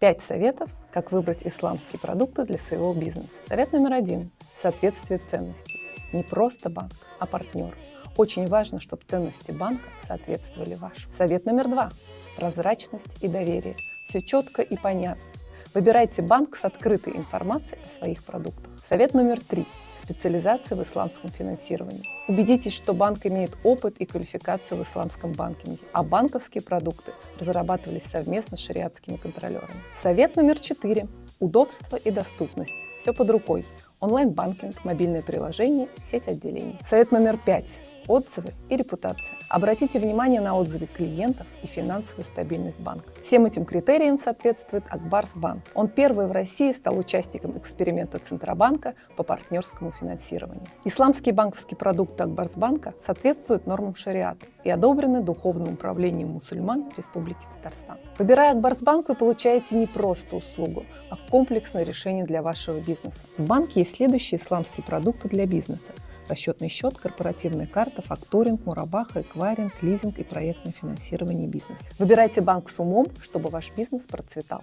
5 советов, как выбрать исламские продукты для своего бизнеса. Совет номер 1. Соответствие ценностей. Не просто банк, а партнер. Очень важно, чтобы ценности банка соответствовали вашим. Совет номер 2. Прозрачность и доверие. Все четко и понятно. Выбирайте банк с открытой информацией о своих продуктах. Совет номер 3. Специализация в исламском финансировании. Убедитесь, что банк имеет опыт и квалификацию в исламском банкинге, а банковские продукты разрабатывались совместно с шариатскими контролерами. Совет номер 4. Удобство и доступность. Все под рукой. Онлайн-банкинг, мобильное приложение, сеть отделений. Совет номер 5. Отзывы и репутация. Обратите внимание на отзывы клиентов и финансовую стабильность банка. Всем этим критериям соответствует Акбарсбанк. Он первый в России стал участником эксперимента Центробанка по партнерскому финансированию. Исламские банковские продукты Акбарсбанка соответствуют нормам шариата и одобрены Духовным управлением мусульман Республики Татарстан. Выбирая Акбарсбанк, вы получаете не просто услугу, а комплексное решение для вашего бизнеса. В банке есть следующие исламские продукты для бизнеса: расчетный счет, корпоративная карта, факторинг, мурабаха, эквайринг, лизинг и проектное финансирование бизнеса. Выбирайте банк с умом, чтобы ваш бизнес процветал.